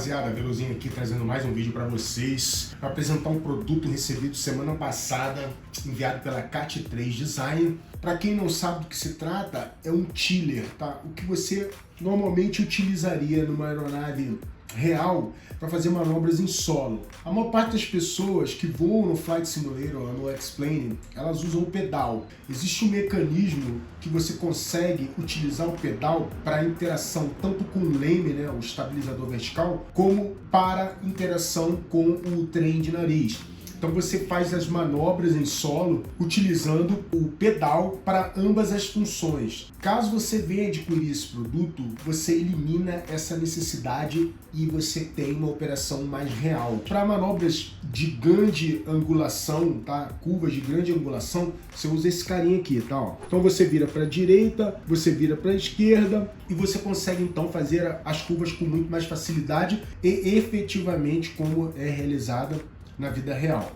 rapaziada, Velozinho aqui trazendo mais um vídeo para vocês para apresentar um produto recebido semana passada, enviado pela CAT3 Design. Para quem não sabe do que se trata, é um tiller, tá? O que você normalmente utilizaria numa aeronave real para fazer manobras em solo. A maior parte das pessoas que voam no Flight Simulator ou no X-Plane, elas usam o pedal. Existe um mecanismo que você consegue utilizar o pedal para interação tanto com o leme, né, o estabilizador vertical, como para interação com o trem de nariz. Então você faz as manobras em solo utilizando o pedal para ambas as funções. Caso você venha adquirir esse produto, você elimina essa necessidade e você tem uma operação mais real. Para manobras de grande angulação, tá? Curvas de grande angulação, você usa esse carinha aqui, tá? Ó. Então você vira para a direita, você vira para a esquerda e você consegue então fazer as curvas com muito mais facilidade e efetivamente como é realizada na vida real.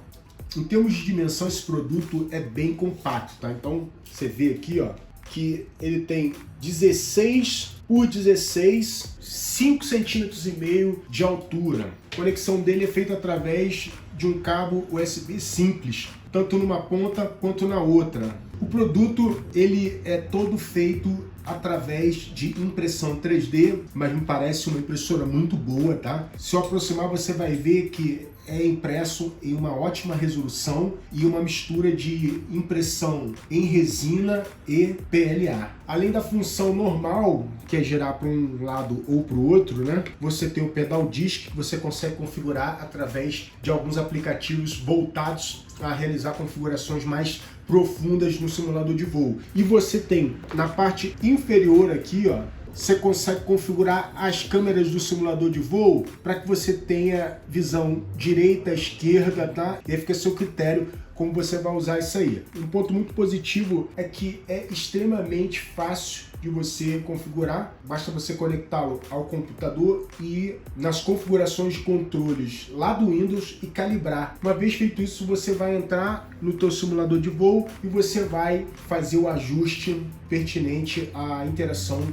Em termos de dimensão, esse produto é bem compacto, tá? Então você vê aqui, ó, que ele tem 16 por 16, 5,5 cm de altura. A conexão dele é feita através de um cabo USB simples, tanto numa ponta quanto na outra. O produto ele é todo feito através de impressão 3D, mas me parece uma impressora muito boa, tá? Se eu aproximar, você vai ver que é impresso em uma ótima resolução e uma mistura de impressão em resina e PLA. Além da função normal, que é girar para um lado ou para o outro, né? Você tem o pedal disc que você consegue configurar através de alguns aplicativos voltados a realizar configurações mais profundas no simulador de voo. E você tem na parte inferior aqui, ó, você consegue configurar as câmeras do simulador de voo para que você tenha visão direita, esquerda, tá? E aí fica a seu critério como você vai usar isso aí. Um ponto muito positivo é que é extremamente fácil de você configurar, basta você conectá-lo ao computador e nas configurações de controles lá do Windows e calibrar. Uma vez feito isso, você vai entrar no teu simulador de voo e você vai fazer o ajuste pertinente à interação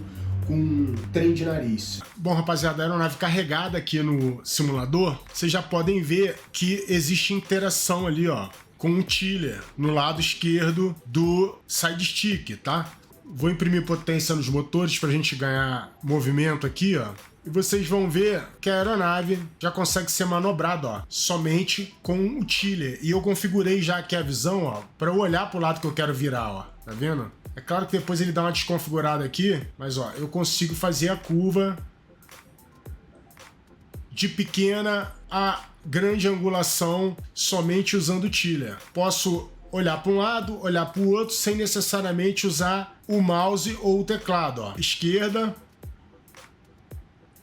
com trem de nariz. Bom, rapaziada, a aeronave carregada aqui no simulador, vocês já podem ver que existe interação ali, ó, com o tiller no lado esquerdo do side stick, tá? Vou imprimir potência nos motores para a gente ganhar movimento aqui, ó. E vocês vão ver que a aeronave já consegue ser manobrada, ó, somente com o tiller. E eu configurei já aqui a visão, ó, para eu olhar para o lado que eu quero virar, ó. Tá vendo? É claro que depois ele dá uma desconfigurada aqui, mas ó, eu consigo fazer a curva de pequena a grande angulação somente usando o tiller. Posso olhar para um lado, olhar para o outro, sem necessariamente usar o mouse ou o teclado. Ó. Esquerda,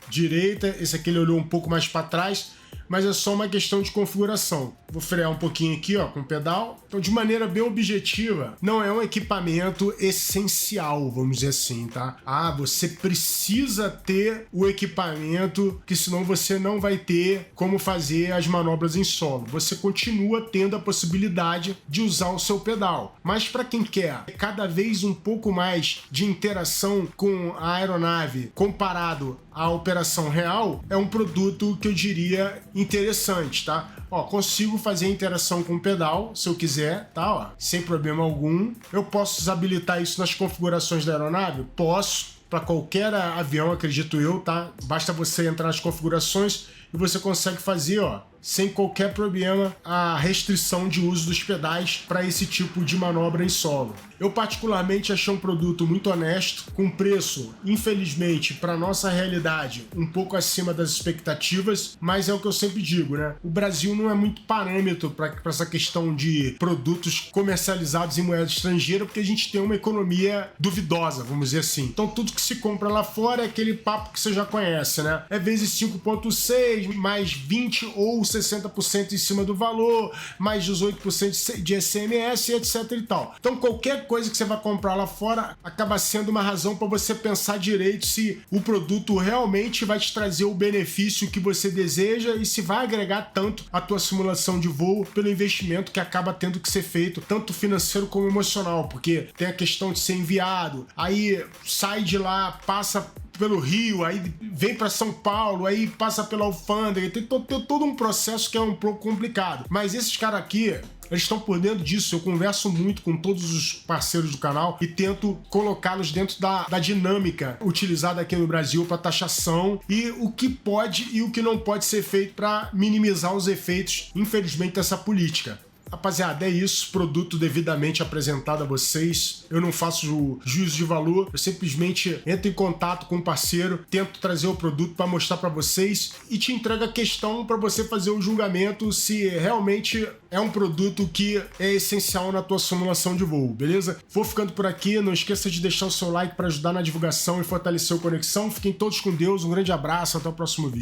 direita, esse aqui ele olhou um pouco mais para trás, mas é só uma questão de configuração. Vou frear um pouquinho aqui, ó, com o pedal. Então, de maneira bem objetiva, não é um equipamento essencial, vamos dizer assim, tá? Ah, você precisa ter o equipamento, que senão você não vai ter como fazer as manobras em solo. Você continua tendo a possibilidade de usar o seu pedal. Mas para quem quer cada vez um pouco mais de interação com a aeronave comparado à operação real, é um produto que eu diria interessante, tá? Ó, consigo fazer interação com o pedal, se eu quiser, tá? Ó, sem problema algum. Eu posso desabilitar isso nas configurações da aeronave? Posso, para qualquer avião, acredito eu, tá? Basta você entrar nas configurações e você consegue fazer, ó, sem qualquer problema, a restrição de uso dos pedais para esse tipo de manobra em solo. Eu particularmente achei um produto muito honesto, com preço, infelizmente, para nossa realidade, um pouco acima das expectativas, mas é o que eu sempre digo, né? O Brasil não é muito parâmetro para essa questão de produtos comercializados em moeda estrangeira, porque a gente tem uma economia duvidosa, vamos dizer assim. Então tudo que se compra lá fora é aquele papo que você já conhece, né? É vezes 5,6, mais 20 ou 60% em cima do valor, mais 18% de ICMS, etc e tal. Então qualquer coisa que você vai comprar lá fora acaba sendo uma razão para você pensar direito se o produto realmente vai te trazer o benefício que você deseja e se vai agregar tanto a tua simulação de voo pelo investimento que acaba tendo que ser feito, tanto financeiro como emocional, porque tem a questão de ser enviado, aí sai de lá, passa pelo Rio, aí vem para São Paulo, aí passa pela alfândega, tem todo um processo que é um pouco complicado. Mas esses caras aqui, eles estão por dentro disso. Eu converso muito com todos os parceiros do canal e tento colocá-los dentro da dinâmica utilizada aqui no Brasil para taxação e o que pode e o que não pode ser feito para minimizar os efeitos, infelizmente, dessa política. Rapaziada, é isso, produto devidamente apresentado a vocês. Eu não faço juízo de valor, eu simplesmente entro em contato com o parceiro, tento trazer o produto para mostrar para vocês e te entrego a questão para você fazer o julgamento se realmente é um produto que é essencial na tua simulação de voo, beleza? Vou ficando por aqui, não esqueça de deixar o seu like para ajudar na divulgação e fortalecer o Conexão. Fiquem todos com Deus, um grande abraço, até o próximo vídeo.